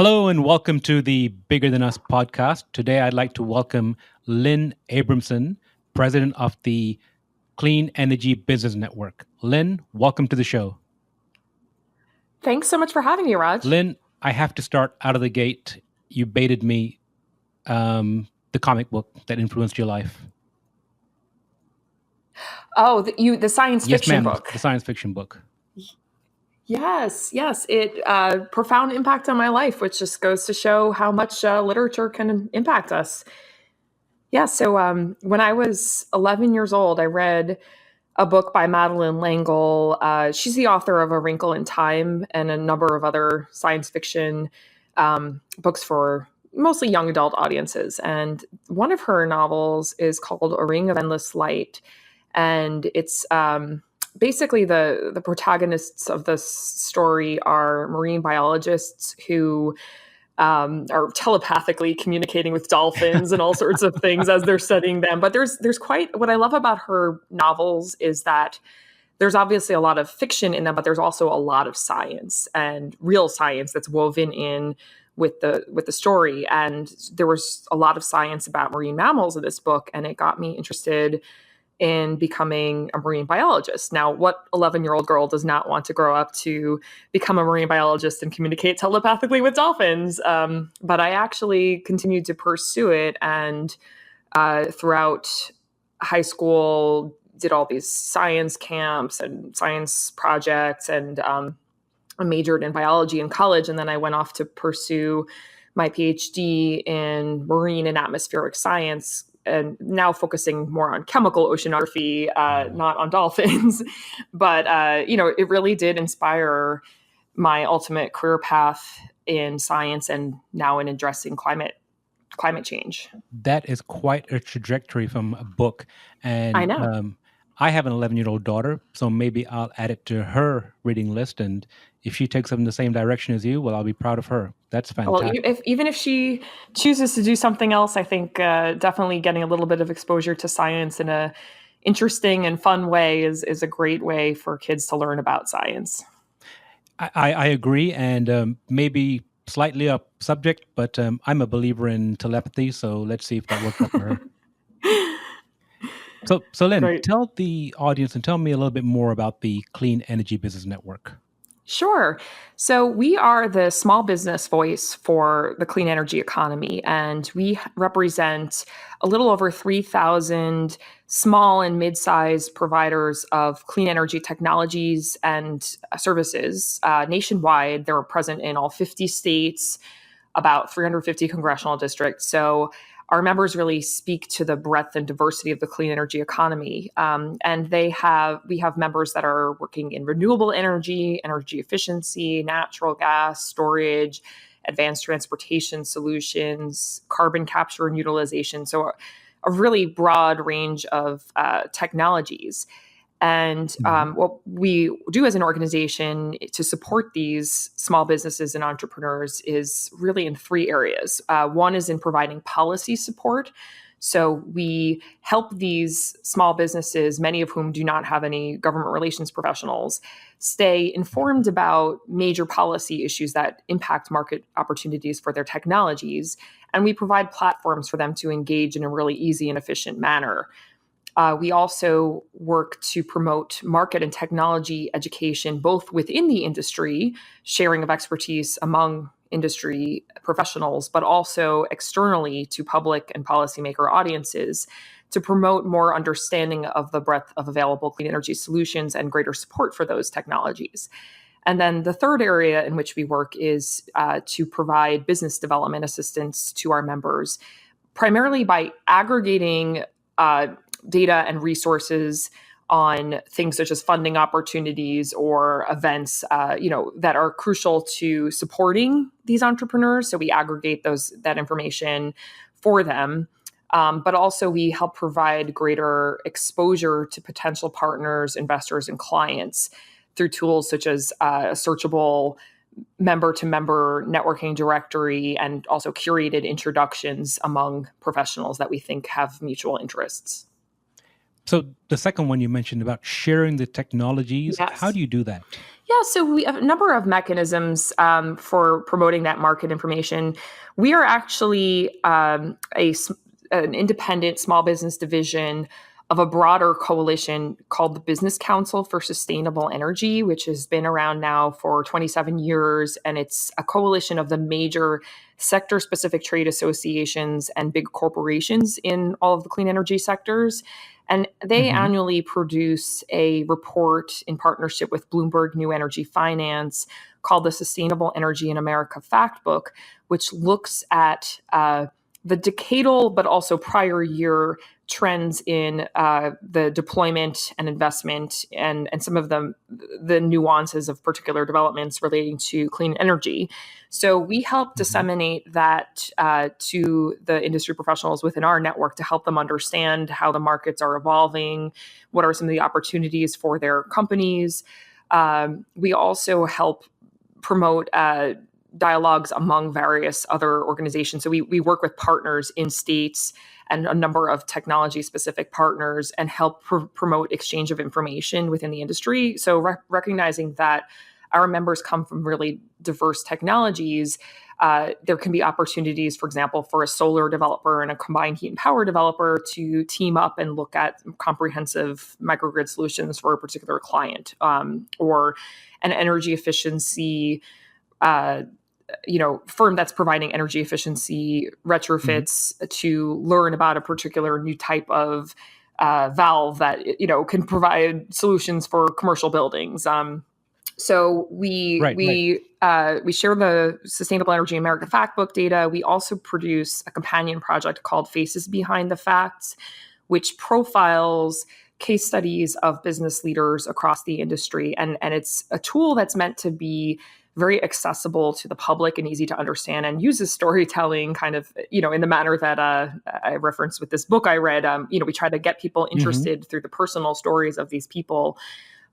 Hello and welcome to the Bigger Than Us podcast. Today I'd like to welcome Lynn Abramson, president of the Clean Energy Business Network. Lynn, welcome to the show. Thanks so much for having me, Raj. Lynn, I have to start out of the gate. You baited me, the comic book that influenced your life. Oh, the science fiction book. The science fiction book. Yes. It profound impact on my life, which just goes to show how much literature can impact us. Yeah. So when I was 11 years old, I read a book by Madeleine L'Engle. She's the author of A Wrinkle in Time and a number of other science fiction books for mostly young adult audiences. And one of her novels is called A Ring of Endless Light. And it's basically the protagonists of this story are marine biologists who are telepathically communicating with dolphins and all sorts of things as they're studying them. But there's quite, what I love about her novels is that there's obviously a lot of fiction in them, but there's also a lot of science and real science that's woven in with the story. And there was a lot of science about marine mammals in this book, and it got me interested in becoming a marine biologist. Now, what 11-year-old girl does not want to grow up to become a marine biologist and communicate telepathically with dolphins? But I actually continued to pursue it, and throughout high school, did all these science camps and science projects, and I majored in biology in college. And then I went off to pursue my PhD in marine and atmospheric science, and now focusing more on chemical oceanography, not on dolphins. But, it really did inspire my ultimate career path in science and now in addressing climate change. That is quite a trajectory from a book. And I know. I have an 11-year-old daughter, so maybe I'll add it to her reading list. And if she takes them in the same direction as you, well, I'll be proud of her. That's fantastic. Well, even if she chooses to do something else, I think definitely getting a little bit of exposure to science in a interesting and fun way is a great way for kids to learn about science. I agree, and maybe slightly off subject, but I'm a believer in telepathy, so let's see if that works out for her. So Lynn, Great. Tell the audience and tell me a little bit more about the Clean Energy Business Network. Sure. So we are the small business voice for the clean energy economy, and we represent a little over 3,000 small and mid-sized providers of clean energy technologies and services nationwide. They're present in all 50 states, about 350 congressional districts. So our members really speak to the breadth and diversity of the clean energy economy. And we have members that are working in renewable energy, energy efficiency, natural gas, storage, advanced transportation solutions, carbon capture and utilization. So a really broad range of technologies. And what we do as an organization to support these small businesses and entrepreneurs is really in three areas. One is in providing policy support. So we help these small businesses, many of whom do not have any government relations professionals, stay informed about major policy issues that impact market opportunities for their technologies. And we provide platforms for them to engage in a really easy and efficient manner. We also work to promote market and technology education, both within the industry, sharing of expertise among industry professionals, but also externally to public and policymaker audiences to promote more understanding of the breadth of available clean energy solutions and greater support for those technologies. And then the third area in which we work is to provide business development assistance to our members, primarily by aggregating data and resources on things such as funding opportunities or events, that are crucial to supporting these entrepreneurs. So we aggregate that information for them. But also we help provide greater exposure to potential partners, investors, and clients through tools such as a searchable member-to-member networking directory and also curated introductions among professionals that we think have mutual interests. So the second one you mentioned about sharing the technologies, how Yes. do you do that? Yeah, so we have a number of mechanisms for promoting that market information. We are actually an independent small business division of a broader coalition called the Business Council for Sustainable Energy, which has been around now for 27 years. And it's a coalition of the major sector specific trade associations and big corporations in all of the clean energy sectors. And they Hmm. annually produce a report in partnership with Bloomberg New Energy Finance called the Sustainable Energy in America Fact Book, which looks at the decadal but also prior year trends in the deployment and investment and some of the nuances of particular developments relating to clean energy. So we help Hmm. disseminate that to the industry professionals within our network to help them understand how the markets are evolving, what are some of the opportunities for their companies. We also help promote dialogues among various other organizations. So we work with partners in states and a number of technology specific partners and help promote exchange of information within the industry. So recognizing that our members come from really diverse technologies, there can be opportunities, for example, for a solar developer and a combined heat and power developer to team up and look at comprehensive microgrid solutions for a particular client, or an energy efficiency firm that's providing energy efficiency Hmm. retrofits to learn about a particular new type of valve that can provide solutions for commercial buildings. So we Right, right. we we share the Sustainable Energy America Factbook data. We also produce a companion project called Faces Behind the Facts, which profiles case studies of business leaders across the industry, and it's a tool that's meant to be very accessible to the public and easy to understand, and uses storytelling kind of in the manner that I referenced with this book I read. We try to get people Hmm. interested through the personal stories of these people,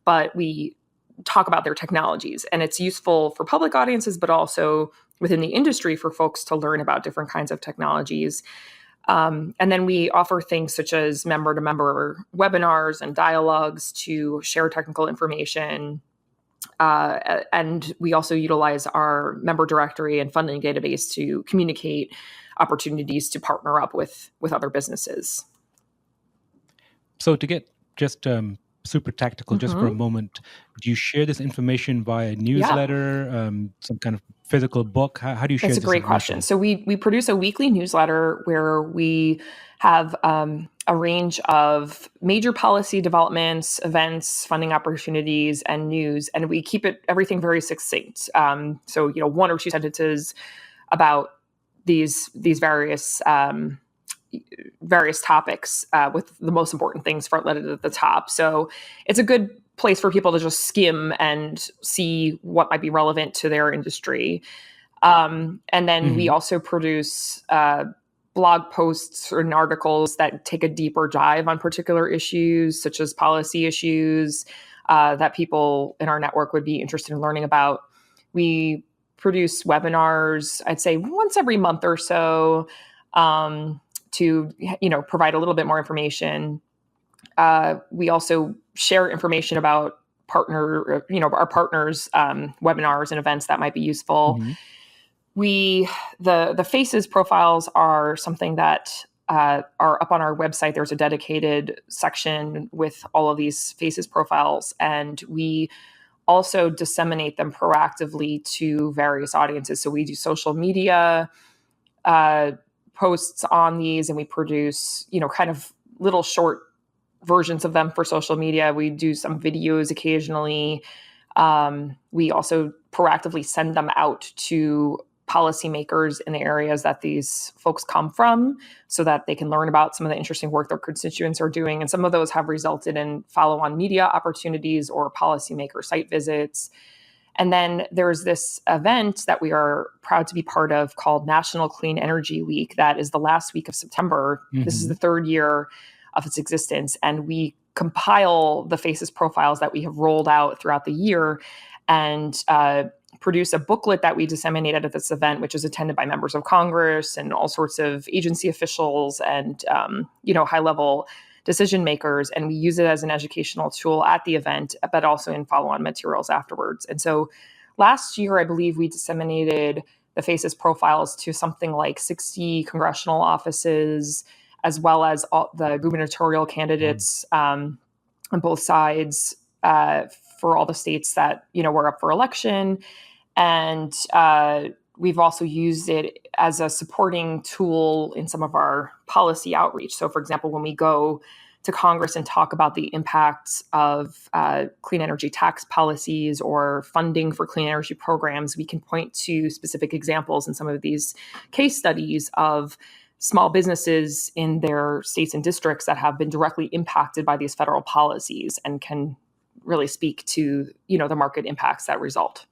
but we talk about their technologies, and it's useful for public audiences but also within the industry for folks to learn about different kinds of technologies. And then we offer things such as member to member webinars and dialogues to share technical information. And we also utilize our member directory and funding database to communicate opportunities to partner up with other businesses. So to get just super tactical, just for a Mm-hmm. moment, do you share this information via Yeah. newsletter, some kind of physical book? How do you share That's a this great question. information? So we produce a weekly newsletter where we have a range of major policy developments, events, funding opportunities, and news, and we keep everything very succinct. So one or two sentences about these various topics, with the most important things front-loaded at the top. So it's a good place for people to just skim and see what might be relevant to their industry. And then we Hmm. also produce blog posts and articles that take a deeper dive on particular issues, such as policy issues that people in our network would be interested in learning about. We produce webinars, I'd say once every month or so, to provide a little bit more information. We also share information about our partners' webinars and events that might be useful. Hmm. The faces profiles are something that are up on our website. There's a dedicated section with all of these faces profiles, and we also disseminate them proactively to various audiences. So we do social media uh, posts on these, and we produce kind of little short versions of them for social media. We do some videos occasionally. We also proactively send them out to policymakers in the areas that these folks come from so that they can learn about some of the interesting work their constituents are doing. And some of those have resulted in follow-on media opportunities or policymaker site visits. And then there's this event that we are proud to be part of called National Clean Energy Week. That is the last week of September. This is the Hmm. third year of its existence. And we compile the faces profiles that we have rolled out throughout the year and produce a booklet that we disseminated at this event, which is attended by members of Congress and all sorts of agency officials and high-level decision makers. And we use it as an educational tool at the event, but also in follow-on materials afterwards. And so last year, I believe we disseminated the FACES profiles to something like 60 congressional offices, as well as all the gubernatorial candidates on both sides for all the states that were up for election. And we've also used it as a supporting tool in some of our policy outreach. So, for example, when we go to Congress and talk about the impacts of clean energy tax policies or funding for clean energy programs, we can point to specific examples in some of these case studies of small businesses in their states and districts that have been directly impacted by these federal policies and can really speak to, the market impacts that result.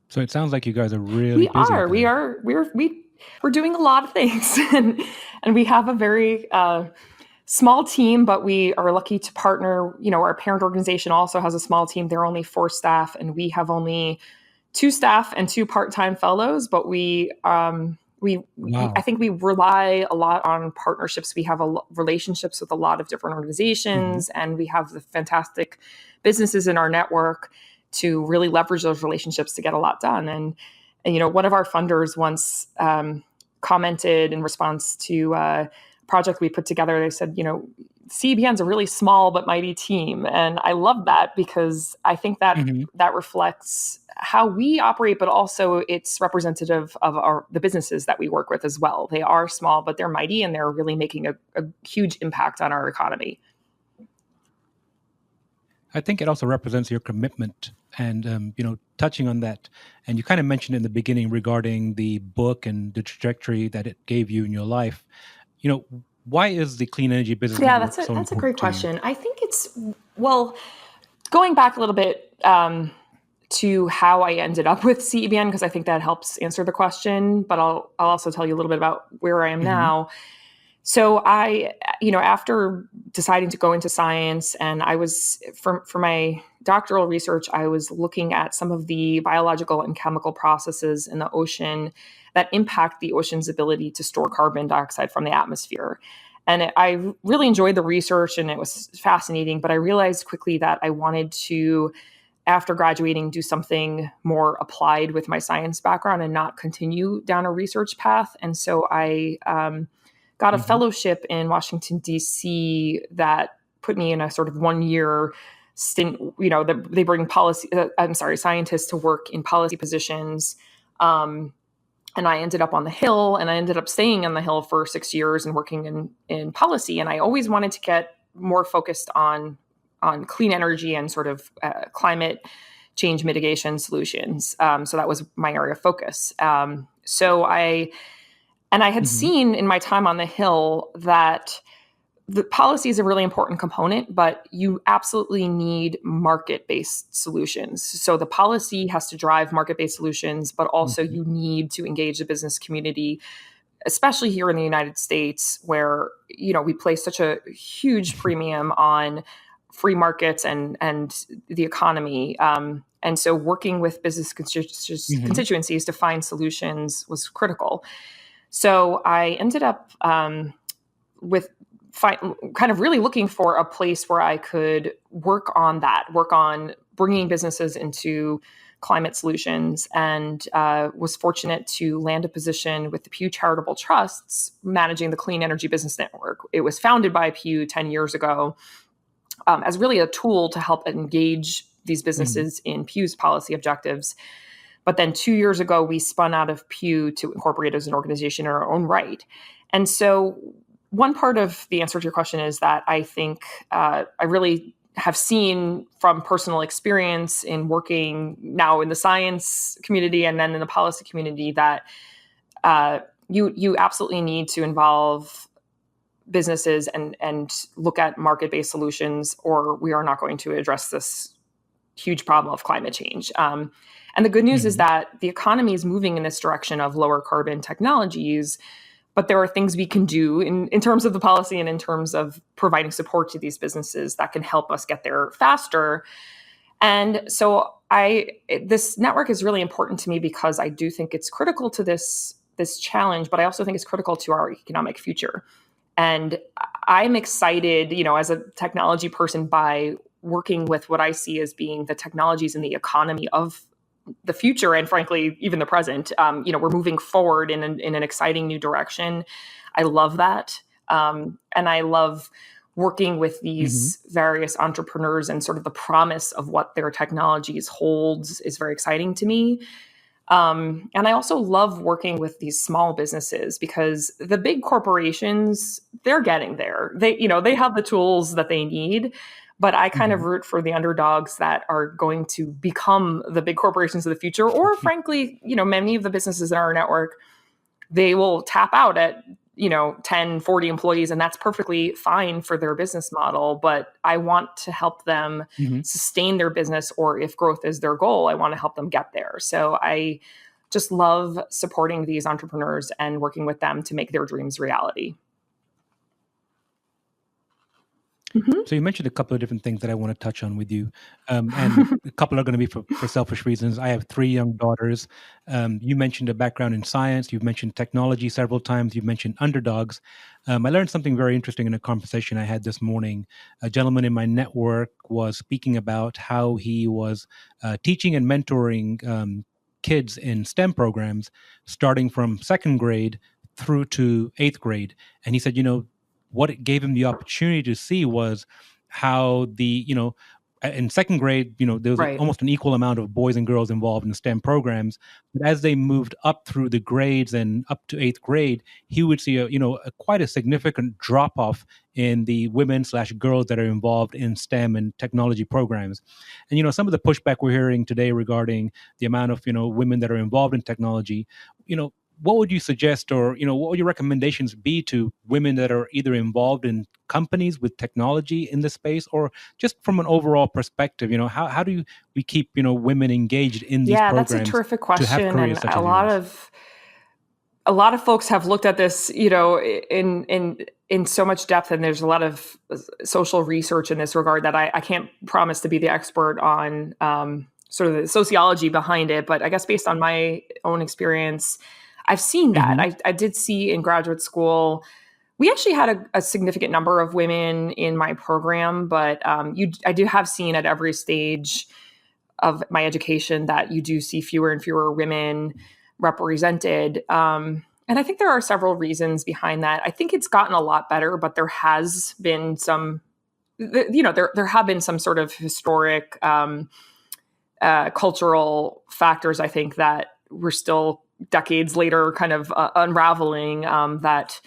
So it sounds like you guys are really busy. We're doing a lot of things, and we have a very small team, but we are lucky to partner. Our parent organization also has a small team. There are only 4 staff, and we have only 2 staff and 2 part-time fellows. But I think we rely a lot on partnerships. We have relationships with a lot of different organizations, and we have the fantastic businesses in our network to really leverage those relationships to get a lot done. And one of our funders once commented in response to a project we put together. They said, CEBN's a really small but mighty team. And I love that because I think that that reflects how we operate, but also it's representative of the businesses that we work with as well. They are small, but they're mighty, and they're really making a huge impact on our economy. I think it also represents your commitment and, touching on that. And you kind of mentioned in the beginning regarding the book and the trajectory that it gave you in your life. Why is the clean energy business? Yeah, that's a great question. I think it's, going back a little bit to how I ended up with CEBN, because I think that helps answer the question, but I'll also tell you a little bit about where I am now. So I, after deciding to go into science, and I was, for my doctoral research, I was looking at some of the biological and chemical processes in the ocean that impact the ocean's ability to store carbon dioxide from the atmosphere. And I really enjoyed the research, and it was fascinating, but I realized quickly that I wanted to, after graduating, do something more applied with my science background and not continue down a research path. And so I got a fellowship in Washington, D.C. that put me in a sort of 1-year stint. They bring scientists to work in policy positions. And I ended up on the Hill, and I ended up staying on the Hill for 6 years and working in policy. And I always wanted to get more focused on clean energy and sort of climate change mitigation solutions. So that was my area of focus. And I had seen in my time on the Hill that the policy is a really important component, but you absolutely need market-based solutions. So the policy has to drive market-based solutions, but also you need to engage the business community, especially here in the United States, where we place such a huge premium on free markets and the economy. And so working with business constituencies to find solutions was critical. So I ended up kind of really looking for a place where I could work on bringing businesses into climate solutions, and was fortunate to land a position with the Pew Charitable Trusts managing the Clean Energy Business Network. It was founded by Pew 10 years ago as really a tool to help engage these businesses in Pew's policy objectives. But then 2 years ago, we spun out of Pew to incorporate as an organization in our own right. And so one part of the answer to your question is that I think I really have seen from personal experience in working now in the science community and then in the policy community that you absolutely need to involve businesses and look at market-based solutions, or we are not going to address this huge problem of climate change. And the good news is that the economy is moving in this direction of lower carbon technologies, but there are things we can do in terms of the policy and in terms of providing support to these businesses that can help us get there faster. And so this network is really important to me because I do think it's critical to this challenge, but I also think it's critical to our economic future. And I'm excited, as a technology person, by working with what I see as being the technologies in the economy of the future, and frankly, even the present. We're moving forward in an exciting new direction. I love that. And I love working with Hmm. these various entrepreneurs, and sort of the promise of what their technologies holds is very exciting to me. And I also love working with these small businesses, because the big corporations, they're getting there. They have the tools that they need, but I kind of Hmm. root for the underdogs that are going to become the big corporations of the future. Or frankly, many of the businesses in our network, they will tap out at 10, 40 employees, and that's perfectly fine for their business model. But I want to help them Hmm. sustain their business, or if growth is their goal, I want to help them get there. So I just love supporting these entrepreneurs and working with them to make their dreams reality. So you mentioned a couple of different things that I want to touch on with you, and a couple are going to be for selfish reasons. I have three young daughters. You mentioned a background in science. You've mentioned technology several times. You've mentioned underdogs. I learned something very interesting in a conversation I had this morning. A gentleman in my network was speaking about how he was teaching and mentoring kids in STEM programs, starting from second grade through to eighth grade. And he said, what it gave him the opportunity to see was how in second grade, there was Right. almost an equal amount of boys and girls involved in STEM programs. But as they moved up through the grades and up to eighth grade, he would see quite a significant drop off in the women/girls that are involved in STEM and technology programs. And some of the pushback we're hearing today regarding the amount of women that are involved in technology, what would you suggest, or what would your recommendations be to women that are either involved in companies with technology in this space, or just from an overall perspective? How do we keep women engaged in these Yeah, that's a programs terrific to have question. careers And such a as lot yours? of a lot of folks have looked at this, in so much depth, and there's a lot of social research in this regard that I can't promise to be the expert on, sort of the sociology behind it. But I guess based on my own experience, I've seen that. Hmm. I did see in graduate school, we actually had a significant number of women in my program, but I do have seen at every stage of my education that you do see fewer and fewer women represented. And I think there are several reasons behind that. I think it's gotten a lot better, but there has been some, there have been some sort of historic, cultural factors, I think, that we're still decades later kind of unraveling, that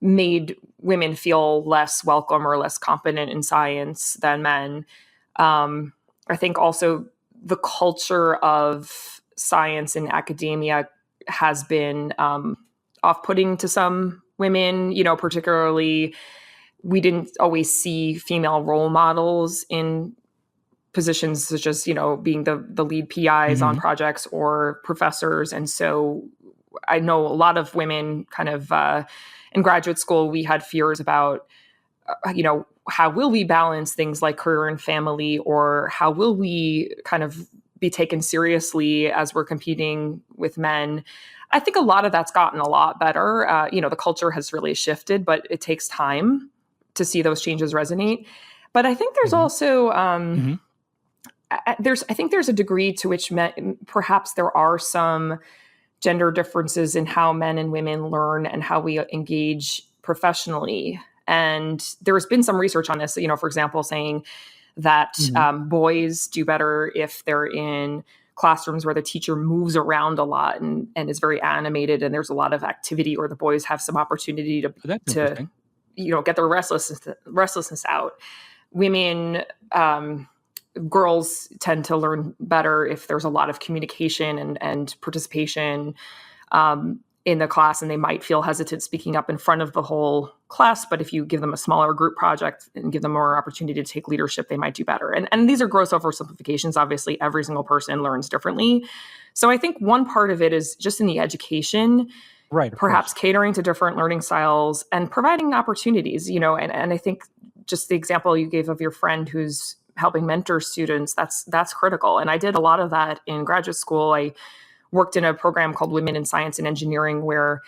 made women feel less welcome or less competent in science than men. I think also the culture of science in academia has been, off-putting to some women. Particularly, we didn't always see female role models in positions such as being the lead PIs on Hmm. projects or professors. And so I know a lot of women kind of, in graduate school, we had fears about, how will we balance things like career and family, or how will we kind of be taken seriously as we're competing with men. I think a lot of that's gotten a lot better. The culture has really shifted, but it takes time to see those changes resonate. But I think there's Hmm. also, Hmm. I think there's a degree to which perhaps there are some gender differences in how men and women learn and how we engage professionally. And there's been some research on this, for example, saying that, Hmm. boys do better if they're in classrooms where the teacher moves around a lot, and is very animated, and there's a lot of activity, or the boys have some opportunity to That's to interesting. get their restlessness out. Women, girls tend to learn better if there's a lot of communication and participation, in the class, and they might feel hesitant speaking up in front of the whole class. But if you give them a smaller group project and give them more opportunity to take leadership, they might do better. And these are gross oversimplifications. Obviously, every single person learns differently. So I think one part of it is just in the education, Right, of perhaps course. catering to different learning styles and providing opportunities, and I think just the example you gave of your friend who's helping mentor students, that's critical. And I did a lot of that in graduate school. I worked in a program called Women in Science and Engineering, where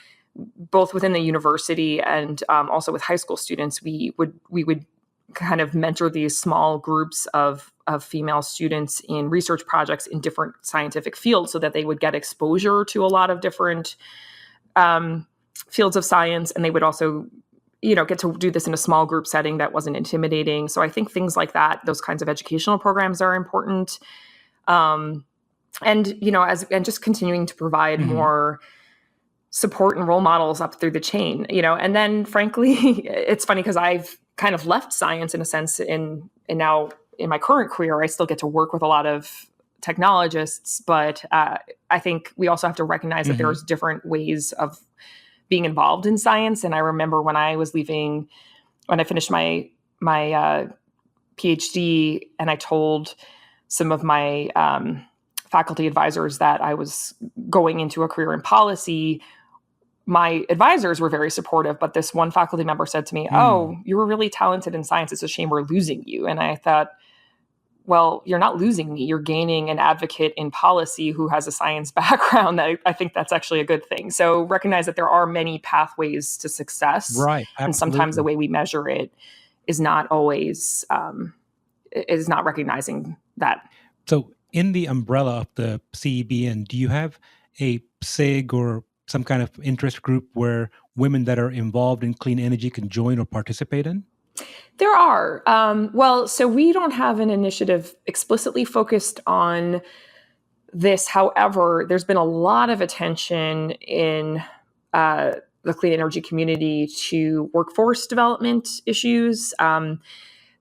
both within the university and also with high school students, we would kind of mentor these small groups of female students in research projects in different scientific fields so that they would get exposure to a lot of different fields of science. And they would also, get to do this in a small group setting that wasn't intimidating. So I think things like that, those kinds of educational programs are important. And just continuing to provide more support and role models up through the chain, and then frankly, it's funny because I've kind of left science in a sense and now in my current career, I still get to work with a lot of technologists, but I think we also have to recognize that there's different ways of being involved in science. And I remember when I was leaving, when I finished my PhD, and I told some of my faculty advisors that I was going into a career in policy, my advisors were very supportive, but this one faculty member said to me, "Oh, you were really talented in science. It's a shame we're losing you." And I thought, well, you're not losing me. You're gaining an advocate in policy who has a science background. I think that's actually a good thing. So recognize that there are many pathways to success. Right. Absolutely. And sometimes the way we measure it is not always, is not recognizing that. So in the umbrella of the CEBN, do you have a SIG or some kind of interest group where women that are involved in clean energy can join or participate in? There are. So we don't have an initiative explicitly focused on this. However, there's been a lot of attention in the clean energy community to workforce development issues.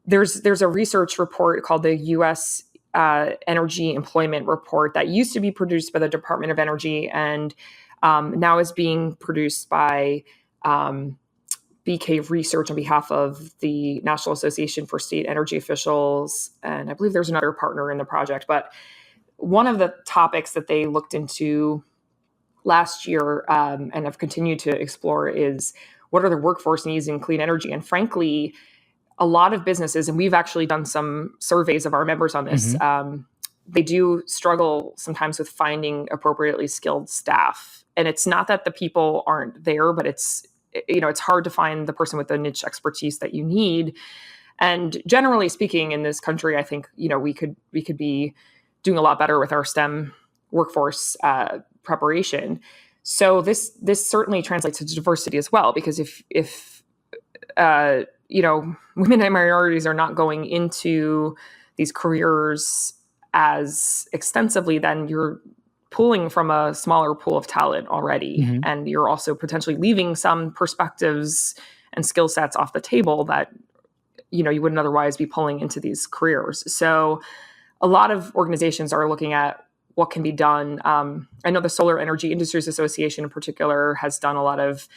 There's a research report called the U.S. Energy Employment Report that used to be produced by the Department of Energy and now is being produced by BK Research on behalf of the National Association for State Energy Officials. And I believe there's another partner in the project. But one of the topics that they looked into last year and have continued to explore is what are the workforce needs in clean energy? And frankly, a lot of businesses, and we've actually done some surveys of our members on this, they do struggle sometimes with finding appropriately skilled staff. And it's not that the people aren't there, but it's hard to find the person with the niche expertise that you need. And generally speaking, in this country, I think, we could be doing a lot better with our STEM workforce preparation. So this certainly translates to diversity as well, because if women and minorities are not going into these careers as extensively, then you're pulling from a smaller pool of talent already. And you're also potentially leaving some perspectives and skill sets off the table that, you wouldn't otherwise be pulling into these careers. So a lot of organizations are looking at what can be done. I know the Solar Energy Industries Association in particular has done a lot of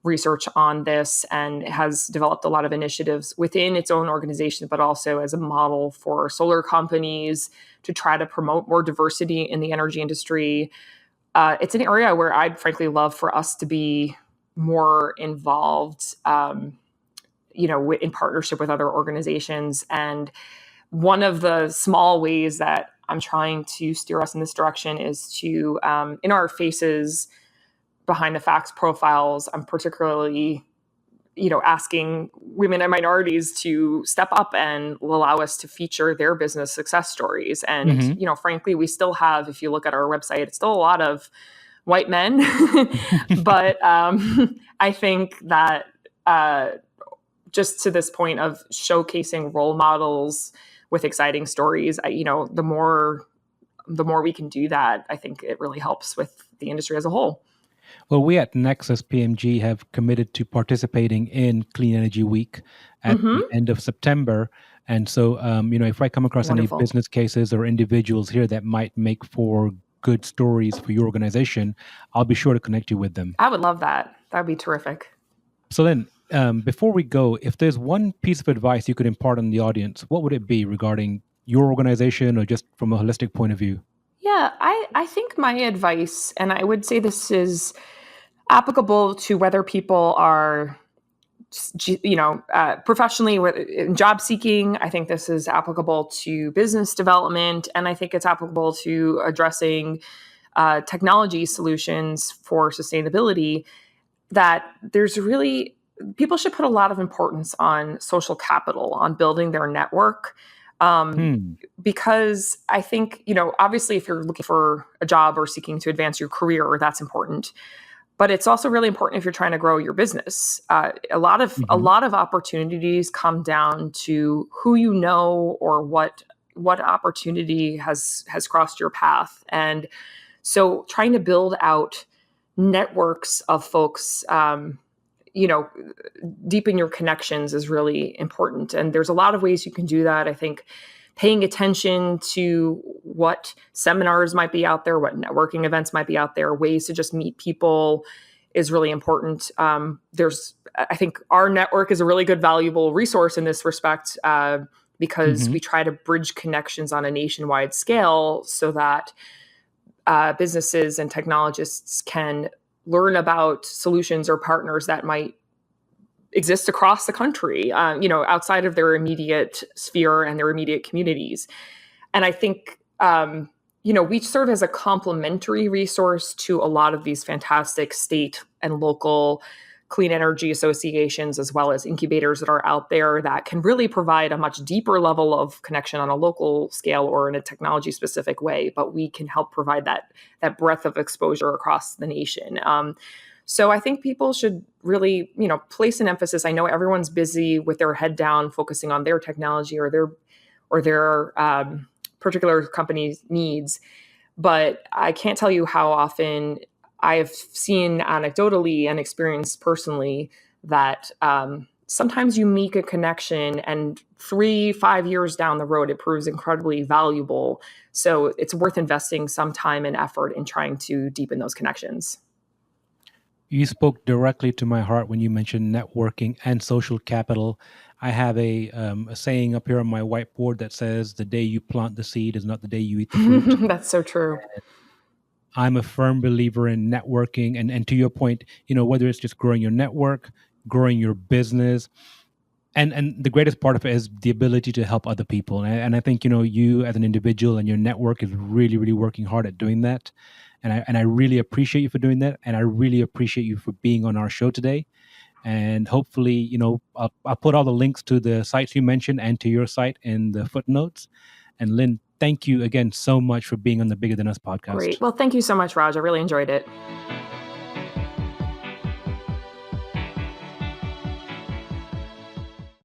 research on this and has developed a lot of initiatives within its own organization, but also as a model for solar companies to try to promote more diversity in the energy industry. It's an area where I'd frankly love for us to be more involved, in partnership with other organizations. And one of the small ways that I'm trying to steer us in this direction is to, in our faces behind the facts profiles, I'm particularly, asking women and minorities to step up and allow us to feature their business success stories. And, frankly, we still have, if you look at our website, it's still a lot of white men. But I think that just to this point of showcasing role models with exciting stories, the more we can do that, I think it really helps with the industry as a whole. Well, we at Nexus PMG have committed to participating in Clean Energy Week at the end of September. And so, if I come across any business cases or individuals here that might make for good stories for your organization, I'll be sure to connect you with them. I would love that. That would be terrific. So then, before we go, if there's one piece of advice you could impart on the audience, what would it be regarding your organization or just from a holistic point of view? Yeah, I think my advice, and I would say this is applicable to whether people are, professionally in job seeking. I think this is applicable to business development, and I think it's applicable to addressing technology solutions for sustainability. that there's really people should put a lot of importance on social capital, on building their network. Um, Hmm. because I think, obviously, if you're looking for a job or seeking to advance your career, that's important. But it's also really important if you're trying to grow your business. A lot of opportunities come down to who you know or what opportunity has crossed your path, and so trying to build out networks of folks, you know, deepen your connections is really important. And there's a lot of ways you can do that. I think paying attention to what seminars might be out there, what networking events might be out there, ways to just meet people is really important. I think our network is a really good, valuable resource in this respect, because Hmm. we try to bridge connections on a nationwide scale so that businesses and technologists can learn about solutions or partners that might exist across the country, outside of their immediate sphere and their immediate communities. And I think, we serve as a complementary resource to a lot of these fantastic state and local clean energy associations, as well as incubators that are out there that can really provide a much deeper level of connection on a local scale or in a technology specific way. But we can help provide that breadth of exposure across the nation. So I think people should really, place an emphasis. I know everyone's busy with their head down, focusing on their technology or their particular company's needs. But I can't tell you how often I've seen anecdotally and experienced personally that sometimes you make a connection and 3-5 years down the road, it proves incredibly valuable. So it's worth investing some time and effort in trying to deepen those connections. You spoke directly to my heart when you mentioned networking and social capital. I have a saying up here on my whiteboard that says, "The day you plant the seed is not the day you eat the fruit." That's so true. I'm a firm believer in networking, and to your point, whether it's just growing your network, growing your business, and the greatest part of it is the ability to help other people. And I think you as an individual and your network is really really working hard at doing that, and I really appreciate you for doing that, and I really appreciate you for being on our show today. And hopefully, I'll put all the links to the sites you mentioned and to your site in the footnotes. And Lynn, thank you again so much for being on the Bigger Than Us podcast. Great. Well, thank you so much, Raj. I really enjoyed it.